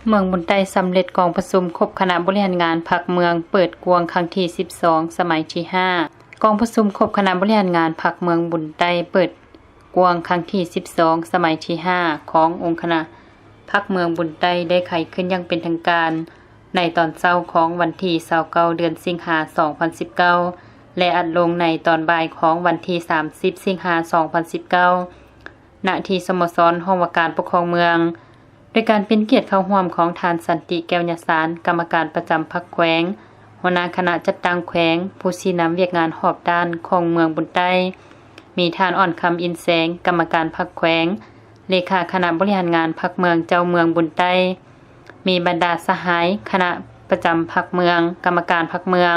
เมืองบุญไต้สำเร็จกองประชุมครบคณะบริหารงานพรรคเมืองเปิดกวงครั้งที่12สมัยที่5กองประชุมครบคณะบริหารงานพรรคเมืองบุญไต้เปิดกวงครั้งที่12สมัยที่5ขององค์คณะพรรคเมืองบุญไต้ได้ไขขึ้นอย่างเป็นทางการในตอนเช้าของวันที่29เดือนสิงหาคม2019และอัดลงในตอนบ่ายของวันที่30สิงหาคม2019ณที่สโมสรห้องว่าการปกครองเมืองโดยการเป็นเกียรติเข้าร่วมของทานสันติแก้วยสารกรรมการประจำพรรคแขวงหัวหน้าคณะจัดตั้งแขวงผู้ชี้นำเวียกงานหอบด้านของเมืองบุญไต้มีทานอ่อนคำอินแสงกรรมการพรรคแขวงเลขาคณะบริหารงานพรรคเมืองเจ้าเมืองบุญไต้มีบรรดาสหายคณะประจำพรรคเมืองกรรมการพรรคเมือง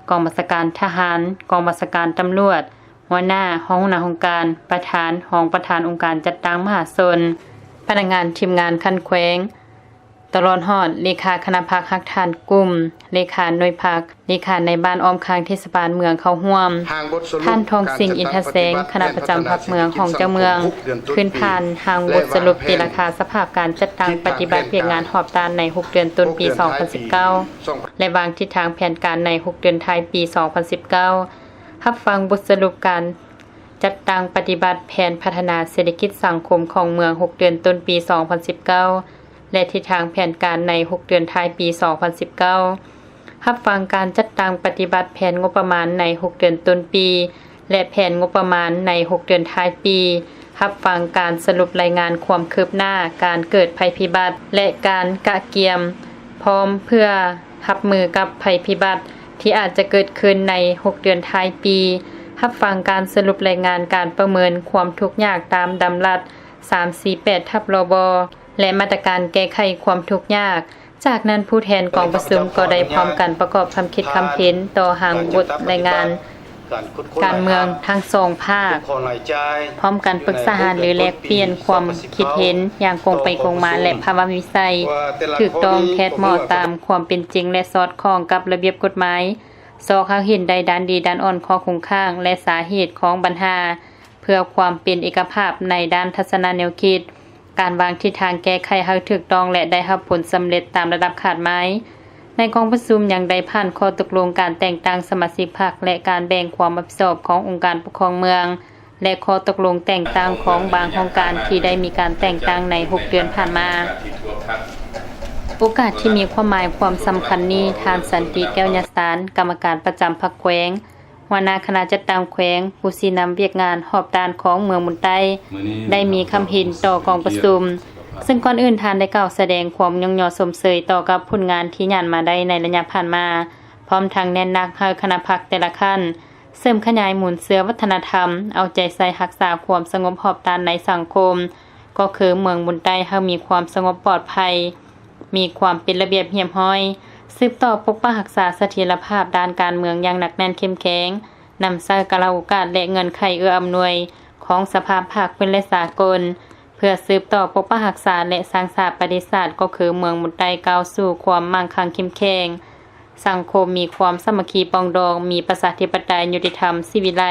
กองบัญชาการทหารกองบัญชาการตำรวจหัวหน้าห้องการประธานห้องประธานองค์การจัดตั้งมหาชนพนักงานทีมงานคันแขวงตลอดฮอดเลขาคณะพรรคฮักทานกลุ่มเลขาหน่วยพรรคเลขาในบ้านอ้อมค้างเทศบาลเมืองเข้าร่วมท่านทองสิงห์อินทแสงคณะประจำพรรคเมืองของเจ้าเมืองขึ้นผ่านทางบทสรุปตีราคาสภาพการจัดตั้งปฏิบัติเวียกงานหอบตานใน6เดือนต้นปี2019และวางทิศทางแผนการใน6เดือนท้ายปี2019รับฟังบทสรุปการจัดตั้งปฏิบัติแผนพัฒนาเศรษฐกิจสังคมของเมือง6เดือนต้นปี2019และทิศทางแผนการใน6เดือนท้ายปี2019รับฟังการจัดตั้งปฏิบัติแผนงบประมาณใน6เดือนต้นปีและแผนงบประมาณใน6เดือนท้ายปีรับฟังการสรุปรายงานความคืบหน้าการเกิดภัยพิบัติและการกะเกียมพร้อมเพื่อรับมือกับภัยพิบัติที่อาจจะเกิดขึ้นใน6เดือนท้ายปีรับฟังการสรุปรายงานการประเมินความทุกข์ยากตามดำรัส348/รบและมาตรการแก้ไขความทุกข์ยากจากนั้นผู้แทนกองประชุมก็ได้พร้อมกันประกอบคำคิดคำเห็นต่อหางบทรายงานการเมืองทั้งสองภาคพร้อมกันปรึกษาหารือแลกเปลี่ยนความคิดเห็นอย่างคงไปคงมาและภาวะวิสัยถูกต้องแท้เหมาะตามความเป็นจริงและสอดคล้องกับระเบียบกฎหมายสอข้างเห็นใดด้านดีด้านอ่อนข้อคงข้างและสาเหตุของปัญหาเพื่อความเป็นเอกภาพในด้านทัศนแนวคิดการวางทิศทางแก้ไขให้ถูกต้องและได้รับผลสำเร็จตามระดับคาดหมายในกองประชุมยังได้ผ่านข้อตกลงการแต่งตั้งสมาชิกพรรคและการแบ่งความรับผิดชอบขององค์การปกครองเมืองและข้อตกลงแต่งตั้งของบางโครงการที่ได้มีการแต่งตั้งใน6เดือนผ่านมาโอกาสที่มีความหมายความสำคัญนี้ทานสันติแก้วยสารกรรมการประจำพรรคแขวงหัวหน้าคณะจัดตั้งแขวงผู้ชี้นำเวียกงานหอบด้านของเมืองบุญไต้ได้มีคำเห็นต่อกองประชุมซึ่งก่อนอื่นทานได้กล่าวแสดงความยงยอสมเสยต่อกับผลงานที่ย่านมาได้ในระยะผ่านมาพร้อมทั้งแนะนำให้คณะพรรคแต่ละขั้นเสริมขยายหมุนเสื้อวัฒนธรรมเอาใจใส่รักษาความสงบหอบด้านในสังคมก็คือเมืองบุญไต้ให้มีความสงบปลอดภัยมีความเป็นระเบียบเรียบร้อยสืบต่อปกป้องรักษาเสถียรภาพด้านการเมืองอย่างหนักแน่นเข้มแข็งนำใช้กาลโอกาสและเงินไขเอื้ออำนวยของสภาพภาคพื้นและสากลเพื่อสืบต่อปกป้องรักษาและสร้างสรรค์ประวัติศาสตร์ก็คือเมืองบุญไต้ก้าวสู่ความมั่งคั่งเข้มแข็งสังคมมีความสามัคคีปรองดองมีประชาธิปไตยยุติธรรมศิวิไล